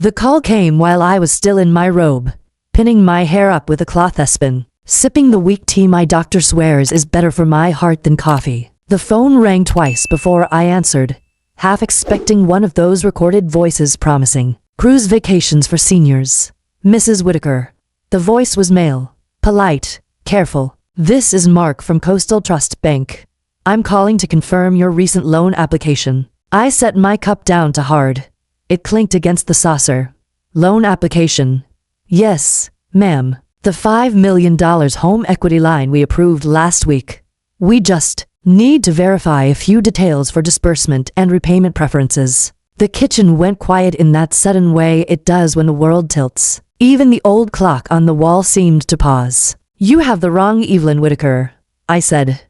The call came while I was still in my robe, pinning my hair up with a cloth espin, sipping the weak tea my doctor swears is better for my heart than coffee. The phone rang twice before I answered, half expecting one of those recorded voices promising cruise vacations for seniors. Mrs. Whitaker. The voice was male, polite, careful. This is Mark from Coastal Trust Bank. I'm calling to confirm your recent loan application. I set my cup down to hard. It clinked against the saucer. Loan application. Yes, ma'am. The $5 million home equity line we approved last week. We just need to verify a few details for disbursement and repayment preferences. The kitchen went quiet in that sudden way it does when the world tilts. Even the old clock on the wall seemed to pause. You have the wrong Evelyn Whitaker, I said.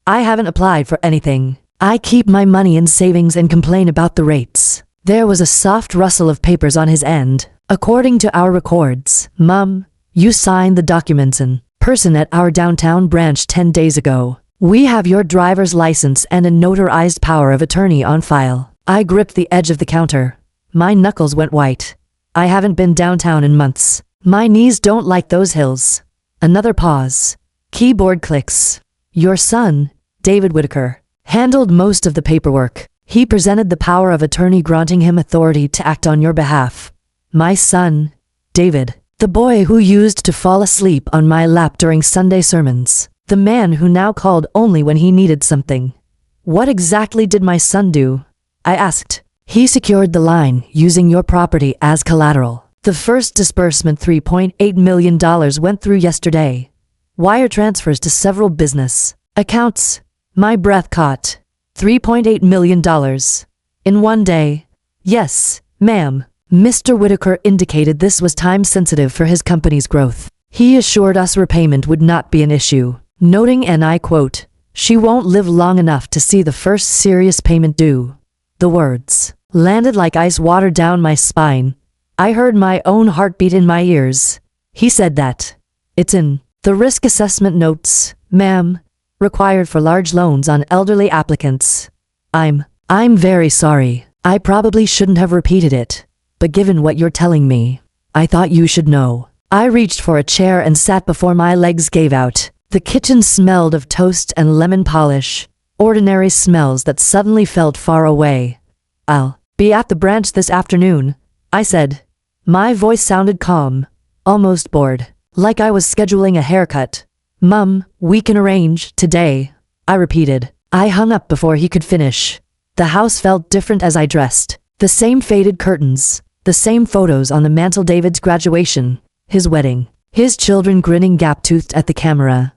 I haven't applied for anything. I keep my money in savings and complain about the rates. There was a soft rustle of papers on his end. According to our records, Mum, you signed the documents in person at our downtown branch 10 days ago. We have your driver's license and a notarized power of attorney on file. I gripped the edge of the counter. My knuckles went white. I haven't been downtown in months. My knees don't like those hills. Another pause. Keyboard clicks. Your son, David Whitaker, handled most of the paperwork. He presented the power of attorney granting him authority to act on your behalf. My son, David, the boy who used to fall asleep on my lap during Sunday sermons, the man who now called only when he needed something. What exactly did my son do? I asked. He secured the line using your property as collateral. The first disbursement, $3.8 million, went through yesterday. Wire transfers to several business accounts. My breath caught. $3.8 million. In one day. Yes, ma'am. Mr. Whitaker indicated this was time-sensitive for his company's growth. He assured us repayment would not be an issue, noting, and I quote, "She won't live long enough to see the first serious payment due." The words landed like ice water down my spine. I heard my own heartbeat in my ears. He said that. It's in the risk assessment notes, ma'am, required for large loans on elderly applicants. I'm very sorry. I probably shouldn't have repeated it. But given what you're telling me, I thought you should know. I reached for a chair and sat before my legs gave out. The kitchen smelled of toast and lemon polish, ordinary smells that suddenly felt far away. I'll be at the branch this afternoon, I said. My voice sounded calm, almost bored, like I was scheduling a haircut. Mum, we can arrange today, I repeated. I hung up before he could finish. The house felt different as I dressed. The same faded curtains. The same photos on the mantel, David's graduation, his wedding, his children grinning gap-toothed at the camera.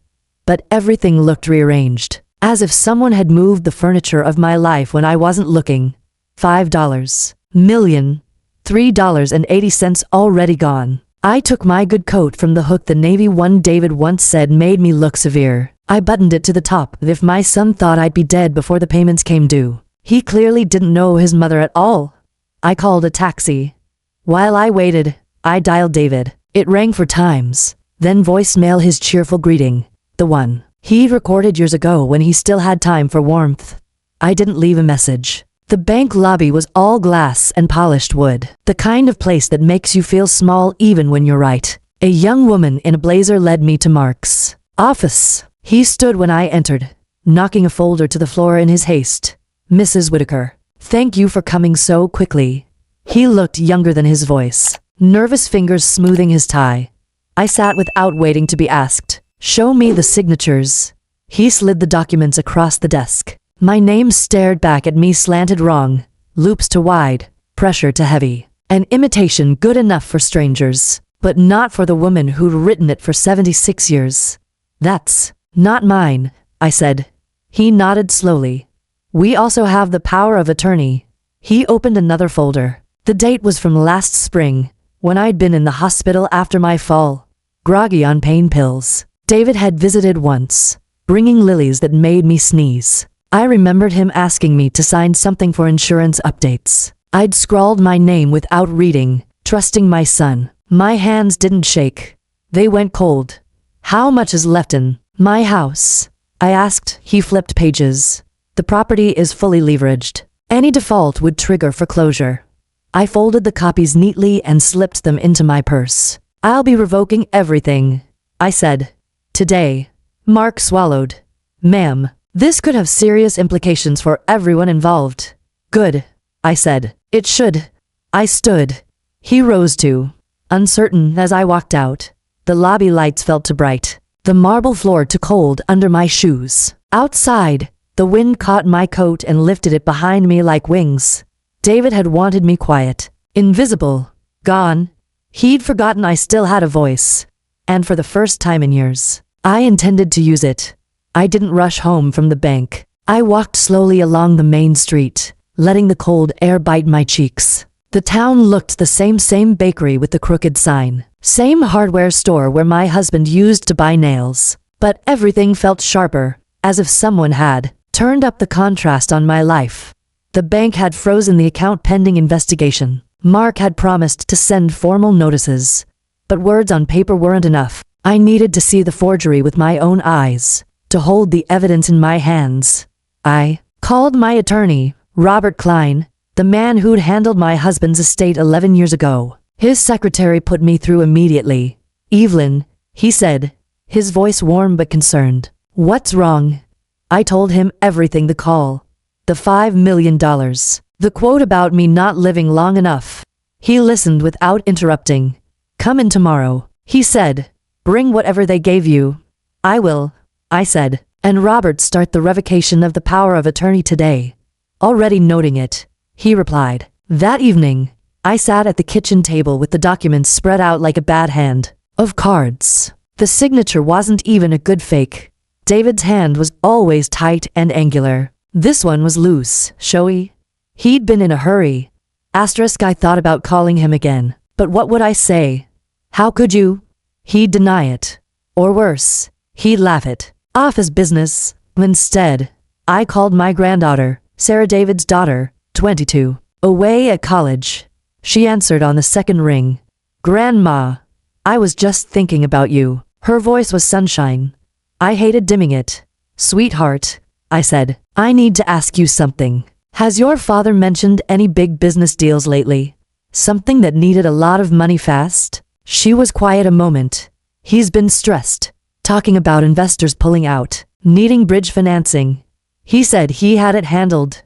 But everything looked rearranged, as if someone had moved the furniture of my life when I wasn't looking. $5 million, $3.80 already gone. I took my good coat from the hook the Navy one David once said made me look severe. I buttoned it to the top as if my son thought I'd be dead before the payments came due. He clearly didn't know his mother at all. I called a taxi. While I waited, I dialed David. It rang 4 times, then voicemail, his cheerful greeting, the one he'd recorded years ago when he still had time for warmth. I didn't leave a message. The bank lobby was all glass and polished wood, the kind of place that makes you feel small even when you're right. A young woman in a blazer led me to Mark's office. He stood when I entered, knocking a folder to the floor in his haste. Mrs. Whitaker, thank you for coming so quickly. He looked younger than his voice, nervous fingers smoothing his tie. I sat without waiting to be asked. Show me the signatures. He slid the documents across the desk. My name stared back at me, slanted wrong, loops to wide, pressure to heavy. An imitation good enough for strangers, but not for the woman who'd written it for 76 years. That's not mine, I said. He nodded slowly. We also have the power of attorney. He opened another folder. The date was from last spring, when I'd been in the hospital after my fall, groggy on pain pills. David had visited once, bringing lilies that made me sneeze. I remembered him asking me to sign something for insurance updates. I'd scrawled my name without reading, trusting my son. My hands didn't shake. They went cold. How much is left in my house? I asked. He flipped pages. The property is fully leveraged. Any default would trigger foreclosure. I folded the copies neatly and slipped them into my purse. I'll be revoking everything, I said. Today. Mark swallowed. Ma'am, this could have serious implications for everyone involved. Good, I said. It should. I stood. He rose too. Uncertain as I walked out. The lobby lights felt too bright. The marble floor too cold under my shoes. Outside, the wind caught my coat and lifted it behind me like wings. David had wanted me quiet, invisible, gone. He'd forgotten I still had a voice. And for the first time in years, I intended to use it. I didn't rush home from the bank. I walked slowly along the main street, letting the cold air bite my cheeks. The town looked the same bakery with the crooked sign. Same hardware store where my husband used to buy nails. But everything felt sharper, as if someone had turned up the contrast on my life. The bank had frozen the account pending investigation. Mark had promised to send formal notices. But words on paper weren't enough. I needed to see the forgery with my own eyes, to hold the evidence in my hands. I called my attorney, Robert Klein, the man who'd handled my husband's estate 11 years ago. His secretary put me through immediately. Evelyn, he said, his voice warm but concerned. What's wrong? I told him everything. The call. The $5 million. The quote about me not living long enough. He listened without interrupting. Come in tomorrow, he said. Bring whatever they gave you. I will, I said. And Robert, start the revocation of the power of attorney today. Already noting it, he replied. That evening, I sat at the kitchen table with the documents spread out like a bad hand of cards. The signature wasn't even a good fake. David's hand was always tight and angular. This one was loose, showy. He'd been in a hurry. I thought about calling him again. But what would I say? How could you? He'd deny it. Or worse, he'd laugh it off as business. Instead, I called my granddaughter, Sarah, David's daughter, 22, away at college. She answered on the second ring. Grandma, I was just thinking about you. Her voice was sunshine. I hated dimming it. Sweetheart, I said, I need to ask you something. Has your father mentioned any big business deals lately? Something that needed a lot of money fast? She was quiet a moment. He's been stressed, talking about investors pulling out, needing bridge financing. He said he had it handled.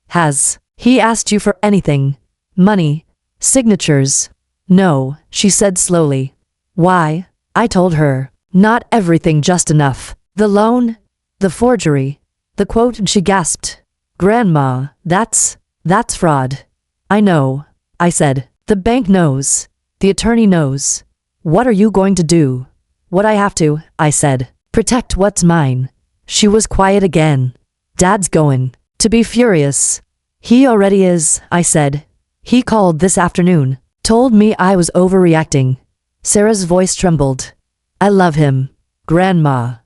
Has he asked you for anything? Money? Signatures? No, she said slowly. Why? I told her. Not everything, just enough. The loan? The forgery? The quote? And she gasped. Grandma, that's fraud. I know, I said. The bank knows. The attorney knows. What are you going to do? What I have to, I said. Protect what's mine. She was quiet again. Dad's going to be furious. He already is, I said. He called this afternoon. Told me I was overreacting. Sarah's voice trembled. I love him, Grandma.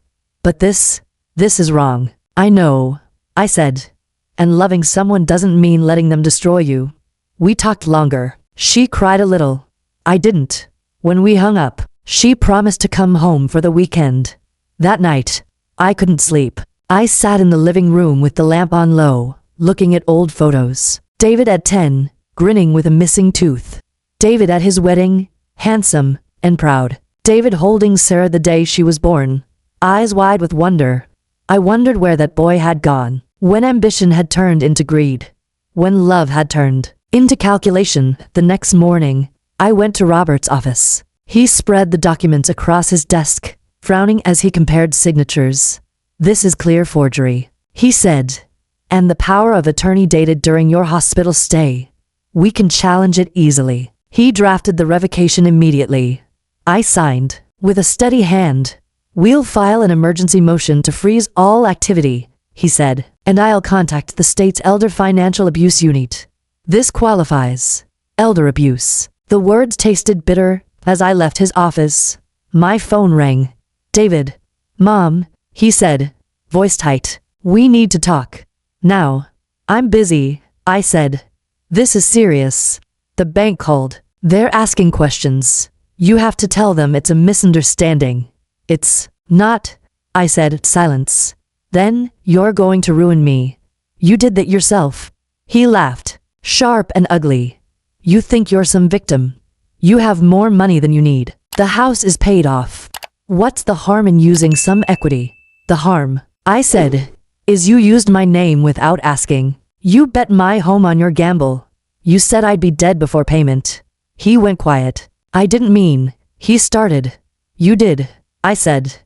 But this is wrong. I know, I said. And loving someone doesn't mean letting them destroy you. We talked longer. She cried a little. I didn't. When we hung up, she promised to come home for the weekend. That night, I couldn't sleep. I sat in the living room with the lamp on low, looking at old photos. David at 10, grinning with a missing tooth. David at his wedding, handsome and proud. David holding Sarah the day she was born, eyes wide with wonder. I wondered where that boy had gone, when ambition had turned into greed, when love had turned into calculation. The next morning, I went to Robert's office. He spread the documents across his desk, frowning as he compared signatures. This is clear forgery, he said. And the power of attorney dated during your hospital stay. We can challenge it easily. He drafted the revocation immediately. I signed, with a steady hand. We'll file an emergency motion to freeze all activity, he said, and I'll contact the state's Elder Financial Abuse Unit. This qualifies. Elder abuse. The words tasted bitter as I left his office. My phone rang. David. Mom, he said, voice tight. We need to talk. Now. I'm busy, I said. This is serious. The bank called. They're asking questions. You have to tell them it's a misunderstanding. It's not, I said. Silence. Then, you're going to ruin me. You did that yourself. He laughed. Sharp and ugly. You think you're some victim. You have more money than you need. The house is paid off. What's the harm in using some equity? The harm, I said, is you used my name without asking. You bet my home on your gamble. You said I'd be dead before payment. He went quiet. I didn't mean, he started. You did, I said.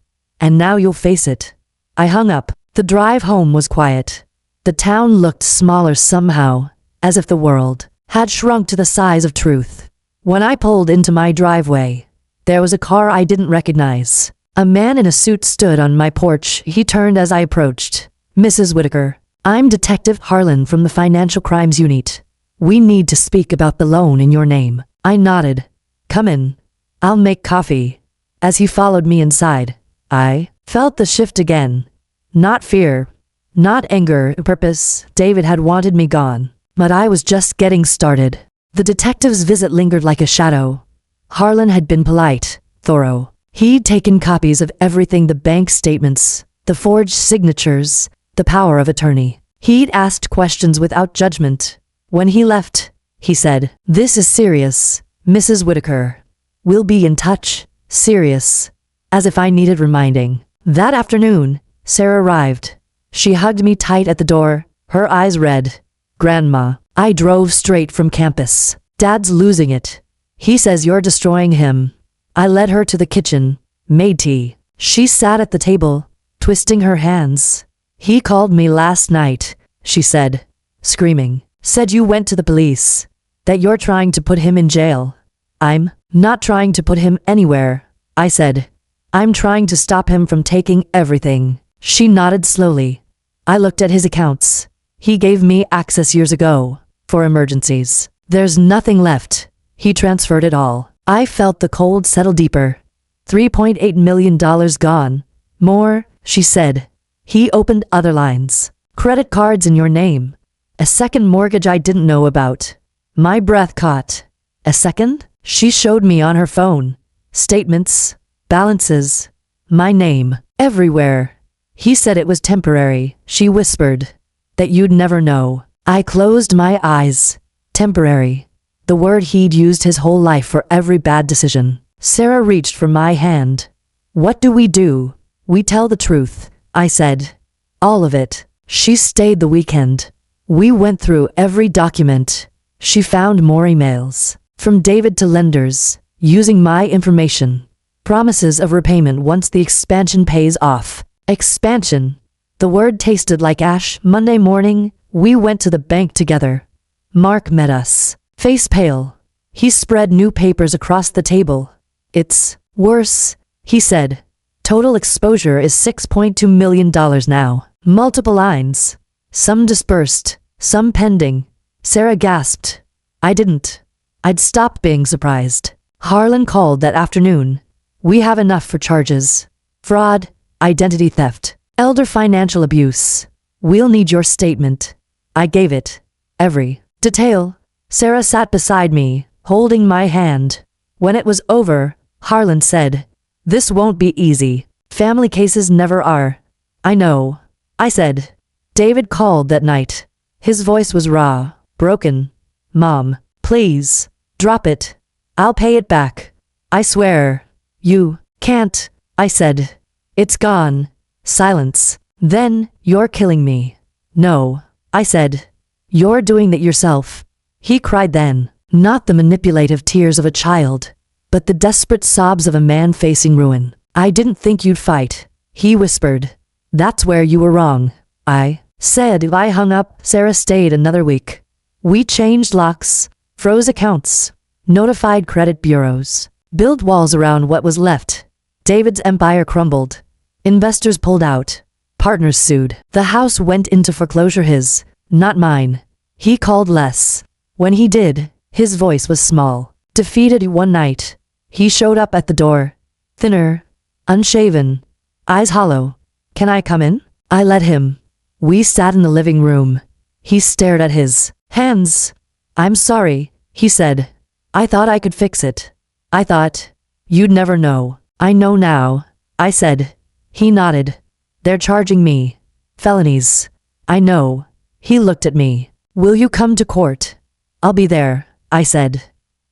And now you'll face it. I hung up. The drive home was quiet. The town looked smaller somehow, as if the world had shrunk to the size of truth. When I pulled into my driveway, there was a car I didn't recognize. A man in a suit stood on my porch. He turned as I approached. Mrs. Whitaker, I'm Detective Harlan from the Financial Crimes Unit. We need to speak about the loan in your name. I nodded. Come in. I'll make coffee. As he followed me inside, I felt the shift again. Not fear, not anger, purpose. David had wanted me gone, but I was just getting started. The detective's visit lingered like a shadow. Harlan had been polite, thorough. He'd taken copies of everything, the bank statements, the forged signatures, the power of attorney. He'd asked questions without judgment. When he left, he said, "This is serious, Mrs. Whitaker. We'll be in touch." Serious. As if I needed reminding. That afternoon, Sarah arrived. She hugged me tight at the door, her eyes red. Grandma, I drove straight from campus. Dad's losing it. He says you're destroying him. I led her to the kitchen, made tea. She sat at the table, twisting her hands. He called me last night, she said, screaming. Said you went to the police, that you're trying to put him in jail. I'm not trying to put him anywhere, I said. I'm trying to stop him from taking everything. She nodded slowly. I looked at his accounts. He gave me access years ago, for emergencies. There's nothing left. He transferred it all. I felt the cold settle deeper. $3.8 million gone. More, she said. He opened other lines. Credit cards in your name. A second mortgage I didn't know about. My breath caught. A second? She showed me on her phone. Statements, balances, my name, everywhere. He said it was temporary, she whispered. That you'd never know. I closed my eyes. Temporary. The word he'd used his whole life for every bad decision. Sarah reached for my hand. What do? We tell the truth, I said. All of it. She stayed the weekend. We went through every document. She found more emails. From David to lenders, using my information. Promises of repayment once the expansion pays off. Expansion. The word tasted like ash. Monday morning, we went to the bank together. Mark met us, face pale. He spread new papers across the table. It's worse, he said. Total exposure is $6.2 million now. Multiple lines. Some dispersed, some pending. Sarah gasped. I didn't. I'd stopped being surprised. Harlan called that afternoon. We have enough for charges. Fraud, identity theft, elder financial abuse. We'll need your statement. I gave it. Every detail. Sarah sat beside me, holding my hand. When it was over, Harlan said, "This won't be easy. Family cases never are." I know, I said. David called that night. His voice was raw, broken. Mom, please, drop it. I'll pay it back. I swear. You can't, I said. It's gone. Silence. Then, you're killing me. No, I said. You're doing that yourself. He cried then, not the manipulative tears of a child, but the desperate sobs of a man facing ruin. I didn't think you'd fight, he whispered. That's where you were wrong, I said. I hung up. Sarah stayed another week. We changed locks, froze accounts, notified credit bureaus, built walls around what was left. David's empire crumbled. Investors pulled out. Partners sued. The house went into foreclosure, his, not mine. He called less. When he did, his voice was small. Defeated. One night, he showed up at the door. Thinner, unshaven, eyes hollow. Can I come in? I let him. We sat in the living room. He stared at his hands. I'm sorry, he said. I thought I could fix it. I thought you'd never know. I know now, I said. He nodded. They're charging me. Felonies. I know. He looked at me. Will you come to court? I'll be there, I said.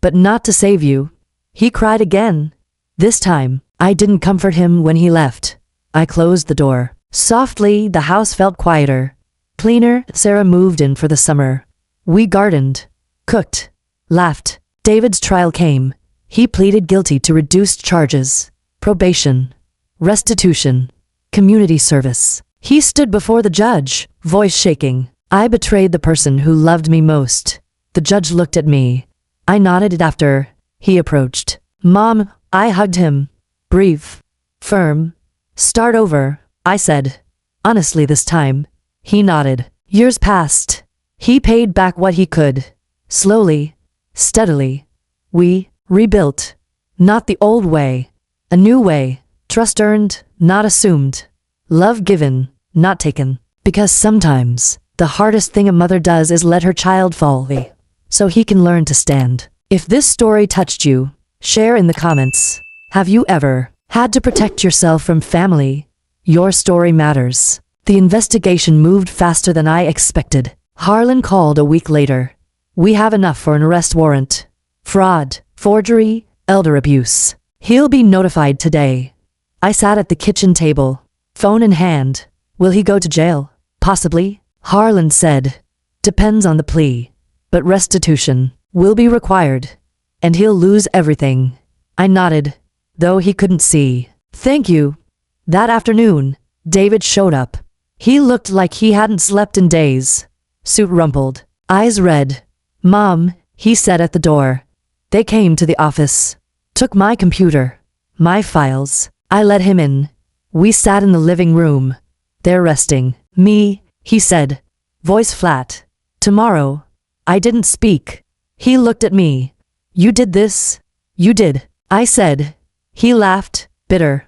But not to save you. He cried again. This time, I didn't comfort him when he left. I closed the door. Softly, the house felt quieter. Cleaner. Sarah moved in for the summer. We gardened, cooked, laughed. David's trial came. He pleaded guilty to reduced charges, probation, restitution, community service. He stood before the judge, voice shaking. I betrayed the person who loved me most. The judge looked at me. I nodded after he approached. Mom, I hugged him. Brief, firm. Start over, I said. Honestly this time. He nodded. Years passed. He paid back what he could. Slowly, steadily. We rebuilt. Not the old way. A new way. Trust earned, not assumed. Love given, not taken. Because sometimes, the hardest thing a mother does is let her child fall, so he can learn to stand. If this story touched you, share in the comments. Have you ever had to protect yourself from family? Your story matters. The investigation moved faster than I expected. Harlan called a week later. We have enough for an arrest warrant. Fraud, forgery, elder abuse. He'll be notified today. I sat at the kitchen table, phone in hand. Will he go to jail? Possibly. Harlan said. Depends on the plea. But restitution will be required. And he'll lose everything. I nodded, though he couldn't see. Thank you. That afternoon, David showed up. He looked like he hadn't slept in days. Suit rumpled, eyes red. Mom, he said at the door. They came to the office. Took my computer. My files. I let him in. We sat in the living room. They're resting. Me, he said. Voice flat. Tomorrow. I didn't speak. He looked at me. You did this? You did. I said. He laughed, bitter.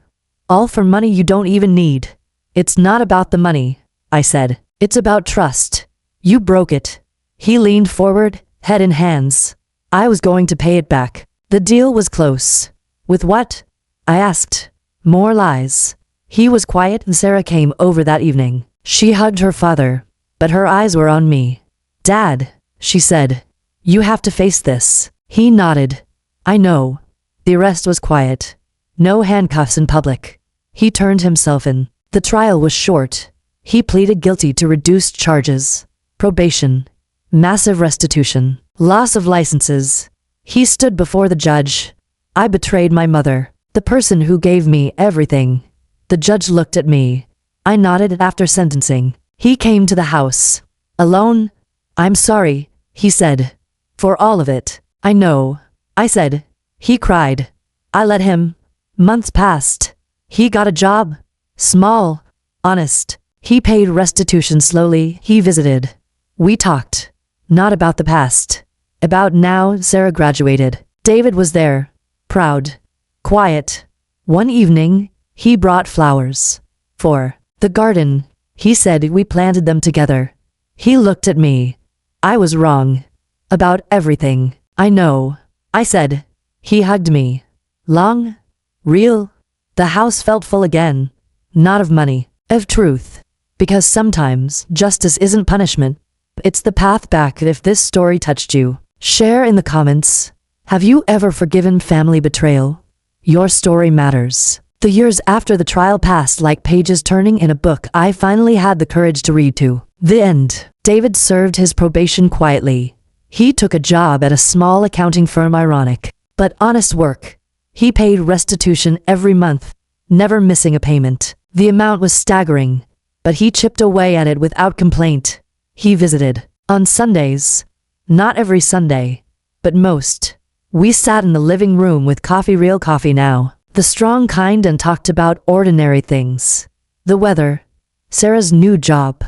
All for money you don't even need. It's not about the money, I said. It's about trust. You broke it. He leaned forward, head in hands. I was going to pay it back. The deal was close. With what? I asked. More lies. He was quiet and Sarah came over that evening. She hugged her father, but her eyes were on me. Dad, she said. You have to face this. He nodded. I know. The arrest was quiet. No handcuffs in public. He turned himself in. The trial was short. He pleaded guilty to reduced charges, probation, massive restitution, loss of licenses. He stood before the judge. I betrayed my mother, the person who gave me everything. The judge looked at me. I nodded after sentencing. He came to the house. Alone? I'm sorry, he said. For all of it. I know, I said. He cried. I let him. Months passed. He got a job. Small, honest. He paid restitution slowly. He visited. We talked. Not about the past. About now. Sarah graduated. David was there. Proud. Quiet. One evening, he brought flowers. For the garden. He said we planted them together. He looked at me. I was wrong. About everything. I know. I said. He hugged me. Long? Real? The house felt full again. Not of money. Of truth. Because sometimes, justice isn't punishment. It's the path back. If this story touched you, share in the comments. Have you ever forgiven family betrayal? Your story matters. The years after the trial passed like pages turning in a book I finally had the courage to read to. The end. David served his probation quietly. He took a job at a small accounting firm. Ironic, but honest work. He paid restitution every month, never missing a payment. The amount was staggering, but he chipped away at it without complaint. He visited on Sundays. Not every Sunday, but most. We sat in the living room with coffee, real coffee now, the strong kind, and talked about ordinary things. The weather, Sarah's new job,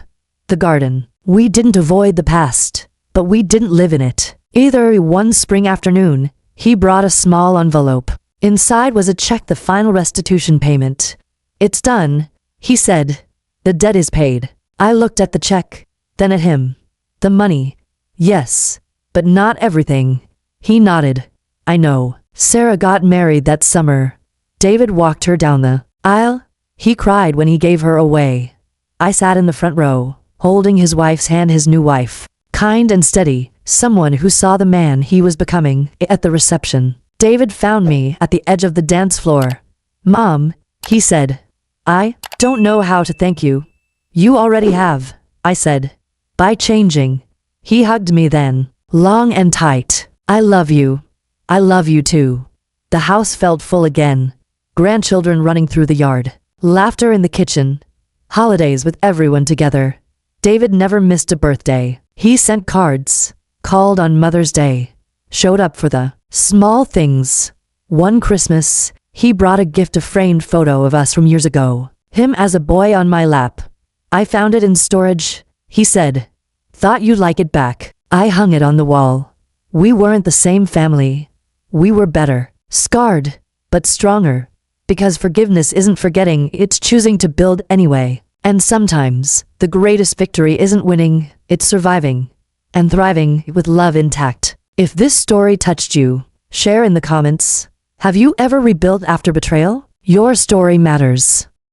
the garden. We didn't avoid the past, but we didn't live in it. Either. One spring afternoon, he brought a small envelope. Inside was a check, the final restitution payment. It's done, he said. The debt is paid. I looked at the check, then at him. The money. Yes, but not everything. He nodded. I know. Sarah got married that summer. David walked her down the aisle. He cried when he gave her away. I sat in the front row, holding his wife's hand, his new wife. Kind and steady, someone who saw the man he was becoming at the reception. David found me at the edge of the dance floor. Mom, he said. I don't know how to thank you. You already have, I said. By changing. He hugged me then, long and tight. I love you. I love you too. The house felt full again. Grandchildren running through the yard. Laughter in the kitchen. Holidays with everyone together. David never missed a birthday. He sent cards, called on Mother's Day, showed up for the small things. One Christmas, he brought a gift, a framed photo of us from years ago. Him as a boy on my lap. I found it in storage, he said. Thought you'd like it back. I hung it on the wall. We weren't the same family. We were better. Scarred, but stronger. Because forgiveness isn't forgetting, it's choosing to build anyway. And sometimes, the greatest victory isn't winning, it's surviving. And thriving with love intact. If this story touched you, share in the comments. Have you ever rebuilt after betrayal? Your story matters.